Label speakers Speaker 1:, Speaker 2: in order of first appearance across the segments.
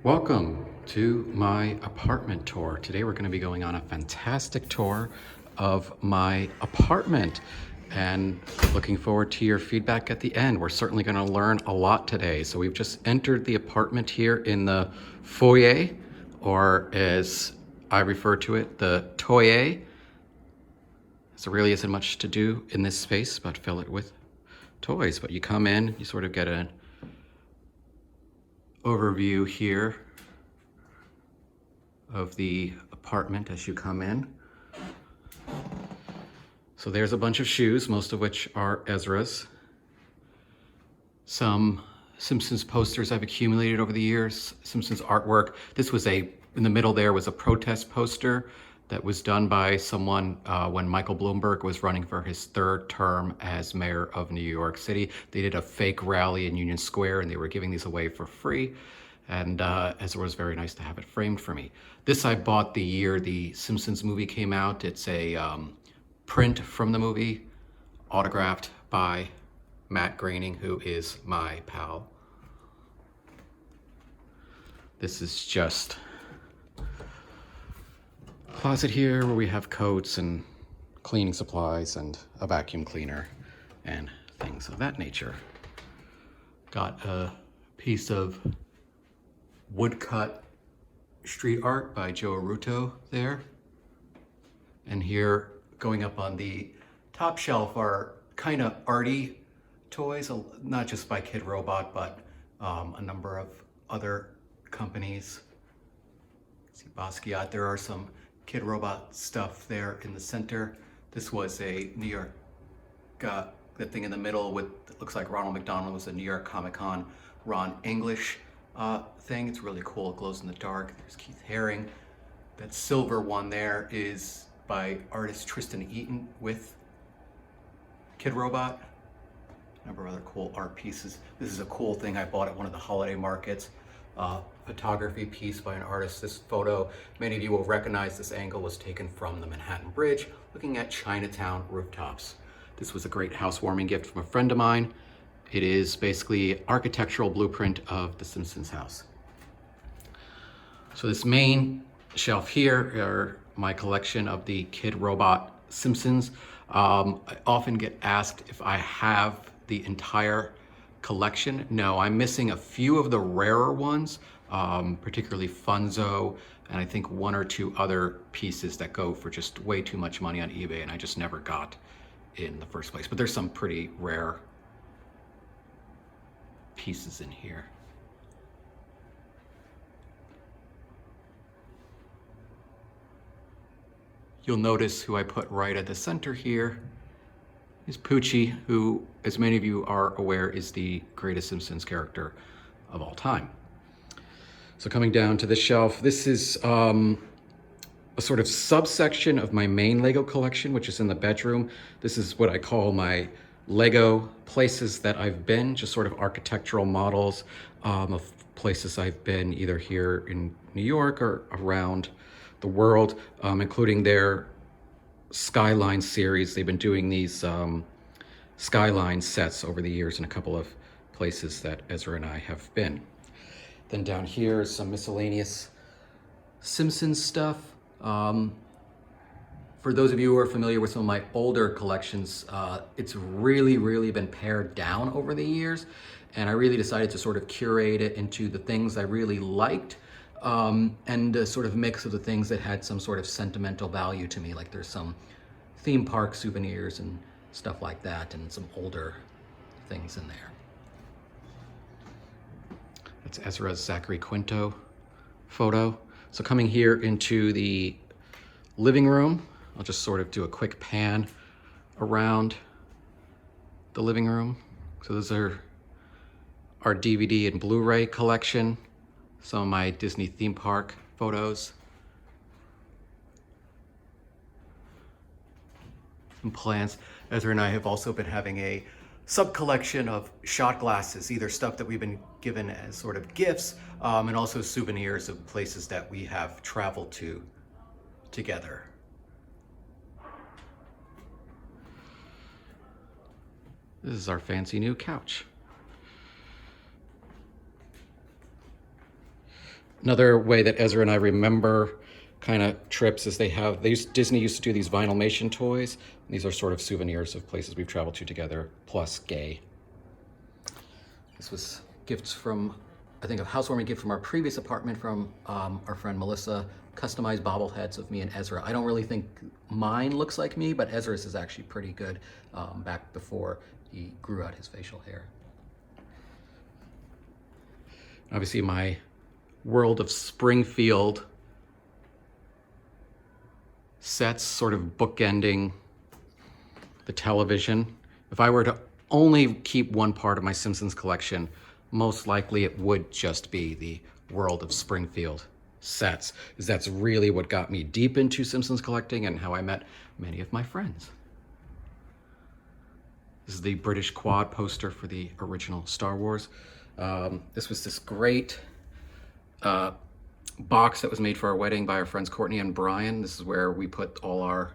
Speaker 1: Welcome to my apartment tour. Today we're going to be going on a fantastic tour of my apartment and looking forward to your feedback at the end. We're certainly going to learn a lot today. So we've just entered the apartment here in the foyer, or as I refer to it, the toyer. So there really isn't much to do in this space but fill it with toys. But you come in, you sort of get an overview here of the apartment as you come in. So there's a bunch of shoes, most of which are Ezra's. Some Simpsons posters I've accumulated over the years, Simpsons artwork. This was in the middle there was a protest poster that was done by someone when Michael Bloomberg was running for his third term as mayor of New York City. They did a fake rally in Union Square and they were giving these away for free. And as it was very nice to have it framed for me. This I bought the year the Simpsons movie came out. It's a print from the movie, autographed by Matt Groening, who is my pal. This is just a closet here where we have coats and cleaning supplies and a vacuum cleaner and things of that nature. Got a piece of woodcut street art by Joe Arruto there. And here, going up on the top shelf, are kind of arty toys, not just by Kid Robot, but a number of other companies. See Basquiat, there are some Kid Robot stuff there in the center. This was a New York, that thing in the middle with, it looks like Ronald McDonald, was a New York Comic Con Ron English thing. It's really cool, it glows in the dark. There's Keith Haring. That silver one there is by artist Tristan Eaton with Kid Robot. A number of other cool art pieces. This is a cool thing I bought at one of the holiday markets. Photography piece by an artist. This photo, many of you will recognize this angle, was taken from the Manhattan Bridge, looking at Chinatown rooftops. This was a great housewarming gift from a friend of mine. It is basically architectural blueprint of the Simpsons house. So this main shelf here are my collection of the Kid Robot Simpsons. I often get asked if I have the entire collection. No, I'm missing a few of the rarer ones, particularly Funzo, and I think one or two other pieces that go for just way too much money on eBay and I just never got in the first place. But there's some pretty rare pieces in here. You'll notice who I put right at the center here is Poochie, who, as many of you are aware, is the greatest Simpsons character of all time. So coming down to the shelf, this is a sort of subsection of my main Lego collection, which is in the bedroom. This is what I call my Lego places that I've been, just sort of architectural models of places I've been either here in New York or around the world, including their Skyline series. They've been doing these Skyline sets over the years in a couple of places that Ezra and I have been. Then down here is some miscellaneous Simpsons stuff. For those of you who are familiar with some of my older collections, it's really been pared down over the years, and I really decided to sort of curate it into the things I really liked, and a sort of mix of the things that had some sort of sentimental value to me, like there's some theme park souvenirs and stuff like that, and some older things in there. That's Ezra's Zachary Quinto photo. So coming here into the living room, I'll just sort of do a quick pan around the living room. So those are our DVD and Blu-ray collection, some of my Disney theme park photos, and plans. Ezra and I have also been having a sub-collection of shot glasses, either stuff that we've been given as sort of gifts, and also souvenirs of places that we have traveled to together. This is our fancy new couch. Another way that Ezra and I remember kind of trips is Disney used to do these Vinylmation toys. These are sort of souvenirs of places we've traveled to together, plus gay. This was gifts from, I think, a housewarming gift from our previous apartment from our friend Melissa. Customized bobbleheads of me and Ezra. I don't really think mine looks like me, but Ezra's is actually pretty good back before he grew out his facial hair. Obviously, my World of Springfield sets sort of bookending the television. If I were to only keep one part of my Simpsons collection, most likely it would just be the World of Springfield sets, because that's really what got me deep into Simpsons collecting and how I met many of my friends. This is the British quad poster for the original Star Wars. This was this great box that was made for our wedding by our friends Courtney and Brian. This is where we put all our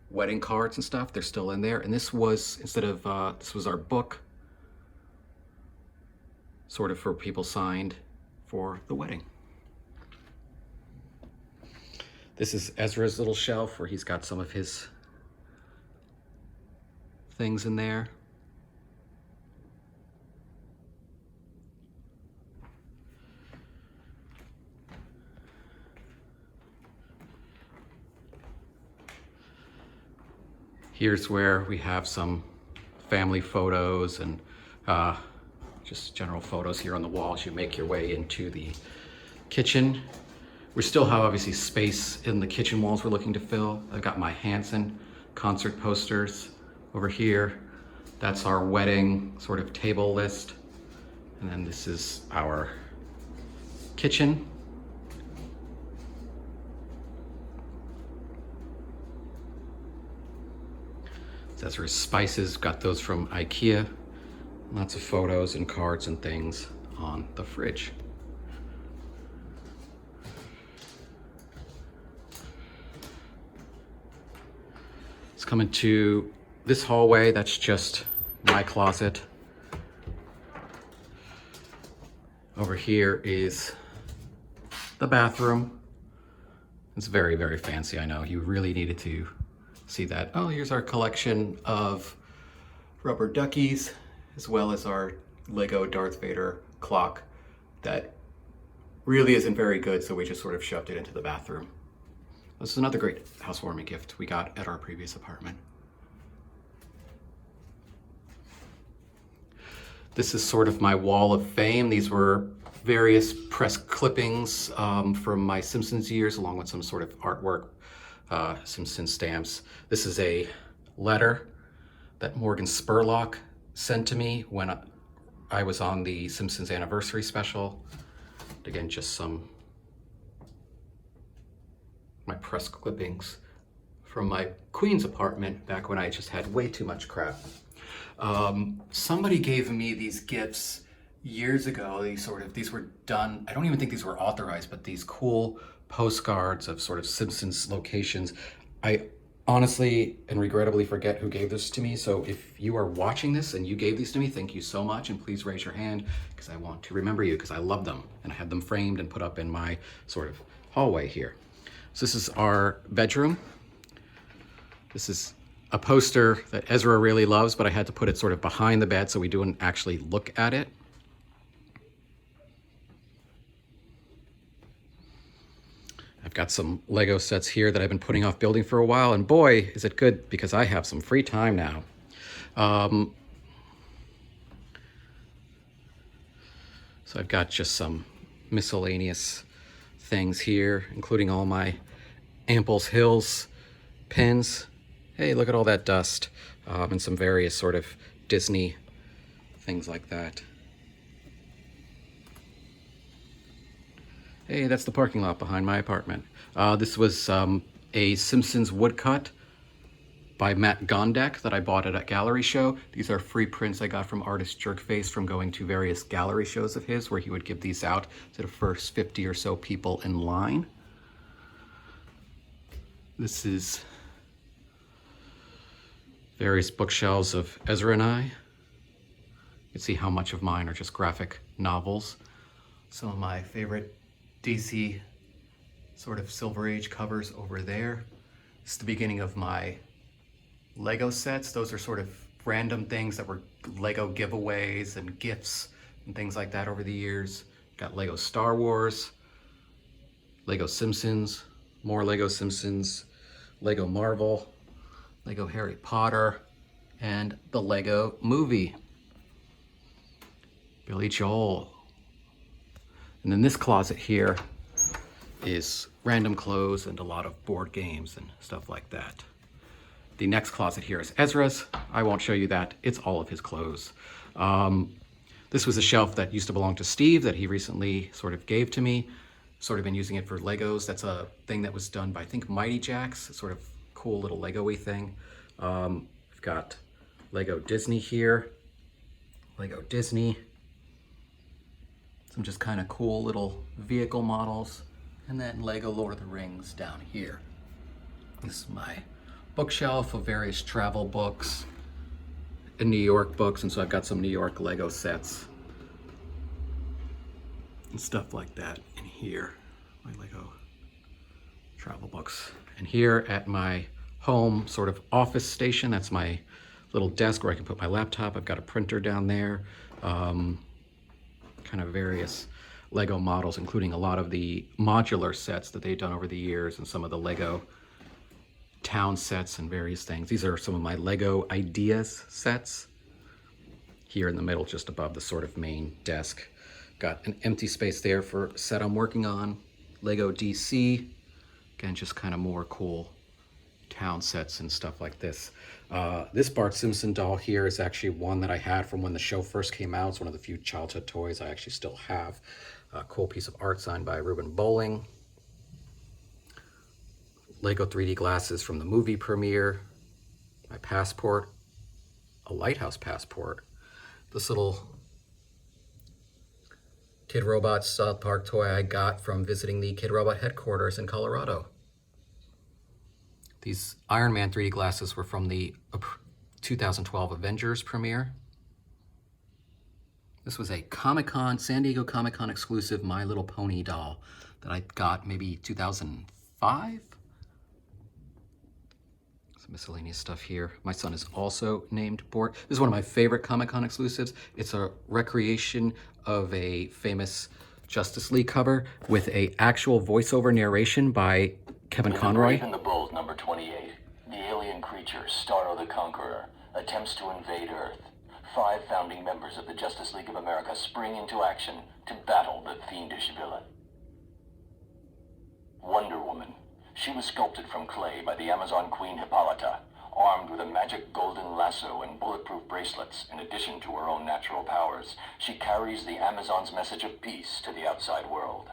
Speaker 1: wedding cards and stuff. They're still in there. And this was, this was our book, sort of for people signed for the wedding. This is Ezra's little shelf where he's got some of his things in there. Here's where we have some family photos and just general photos here on the wall as you make your way into the kitchen. We still have obviously space in the kitchen walls we're looking to fill. I've got my Hanson concert posters over here. That's our wedding sort of table list. And then this is our kitchen. That's our spices, got those from IKEA. Lots of photos and cards and things on the fridge. Let's come into this hallway. That's just my closet. Over here is the bathroom. It's very, very fancy, I know. You really needed to see that. Oh, here's our collection of rubber duckies, as well as our Lego Darth Vader clock that really isn't very good, so we just sort of shoved it into the bathroom. This is another great housewarming gift we got at our previous apartment. This is sort of my wall of fame. These were various press clippings from my Simpsons years, along with some sort of artwork, Simpsons stamps. This is a letter that Morgan Spurlock sent to me when I was on the Simpsons anniversary special. Again, just some my press clippings from my Queens apartment back when I just had way too much crap. Somebody gave me these gifts years ago. These were done, I don't even think these were authorized, but these cool postcards of sort of Simpsons locations. I honestly and regrettably forget who gave this to me. So if you are watching this and you gave these to me, thank you so much. And please raise your hand because I want to remember you because I love them. And I had them framed and put up in my sort of hallway here. So this is our bedroom. This is a poster that Ezra really loves, but I had to put it sort of behind the bed so we don't actually look at it. I've got some Lego sets here that I've been putting off building for a while, and boy, is it good because I have some free time now. So I've got just some miscellaneous things here, including all my Amples Hills pins. Hey, look at all that dust, and some various sort of Disney things like that. Hey, that's the parking lot behind my apartment. This was a Simpsons woodcut by Matt Gondek that I bought at a gallery show. These are free prints I got from artist Jerkface from going to various gallery shows of his where he would give these out to the first 50 or so people in line. This is various bookshelves of Ezra and I. You can see how much of mine are just graphic novels. Some of my favorite DC sort of Silver Age covers over there. This is the beginning of my Lego sets. Those are sort of random things that were Lego giveaways and gifts and things like that over the years. Got Lego Star Wars, Lego Simpsons, more Lego Simpsons, Lego Marvel, Lego Harry Potter, and the Lego Movie. Billy Joel. And then this closet here is random clothes and a lot of board games and stuff like that. The next closet here is Ezra's. I won't show you that. It's all of his clothes. This was a shelf that used to belong to Steve that he recently sort of gave to me. Sort of been using it for Legos. That's a thing that was done by, I think, Mighty Jacks. It's sort of cool little Lego-y thing. I've got Lego Disney here. Lego Disney. Some just kind of cool little vehicle models. And then Lego Lord of the Rings down here. This is my bookshelf of various travel books and New York books, and so I've got some New York Lego sets and stuff like that in here. My Lego travel books. And here at my home sort of office station, that's my little desk where I can put my laptop. I've got a printer down there. Kind of various Lego models, including a lot of the modular sets that they've done over the years and some of the Lego town sets and various things. These are some of my Lego Ideas sets. Here in the middle, just above the sort of main desk. Got an empty space there for a set I'm working on. Lego DC. Again, just kind of more cool town sets and stuff like this. This Bart Simpson doll here is actually one that I had from when the show first came out. It's one of the few childhood toys I actually still have. A cool piece of art signed by Reuben Bowling. Lego 3D glasses from the movie premiere. My passport. A lighthouse passport. This little Kid Robot South Park toy I got from visiting the Kid Robot headquarters in Colorado. These Iron Man 3D glasses were from the 2012 Avengers premiere. This was a Comic-Con, San Diego Comic-Con exclusive My Little Pony doll that I got maybe 2005? Some miscellaneous stuff here. My son is also named Bort. This is one of my favorite Comic-Con exclusives. It's a recreation of a famous Justice League cover with a actual voiceover narration by Kevin Conroy.
Speaker 2: In the Bold number 28, the alien creature, Starro the Conqueror, attempts to invade Earth. 5 founding members of the Justice League of America spring into action to battle the fiendish villain. Wonder Woman. She was sculpted from clay by the Amazon Queen Hippolyta, armed with a magic golden lasso and bulletproof bracelets. In addition to her own natural powers, she carries the Amazon's message of peace to the outside world.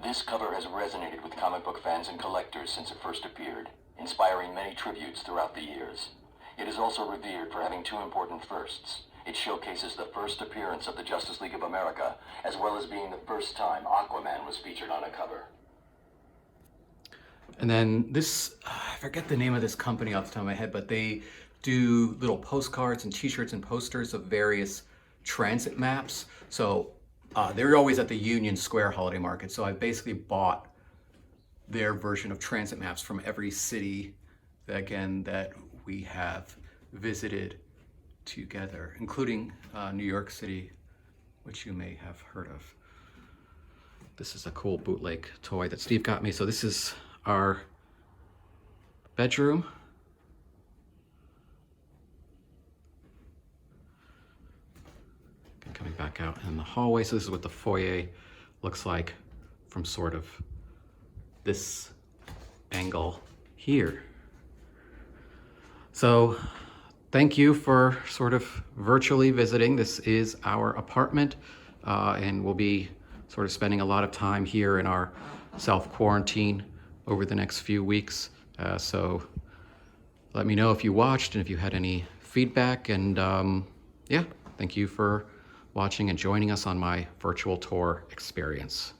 Speaker 2: This cover has resonated with comic book fans and collectors since it first appeared, inspiring many tributes throughout the years. It is also revered for having 2 important firsts. It showcases the first appearance of the Justice League of America, as well as being the first time Aquaman was featured on a cover.
Speaker 1: And then this, I forget the name of this company off the top of my head, but they do little postcards and t-shirts and posters of various transit maps. So they're always at the Union Square Holiday Market. So I basically bought their version of transit maps from every city that we have visited together, including New York City, which you may have heard of. This is a cool bootleg toy that Steve got me. So this is our bedroom. Coming back out in the hallway. So this is what the foyer looks like from sort of this angle here. So thank you for sort of virtually visiting. This is our apartment, and we'll be sort of spending a lot of time here in our self-quarantine over the next few weeks. So let me know if you watched and if you had any feedback. And yeah, thank you for watching and joining us on my virtual tour experience.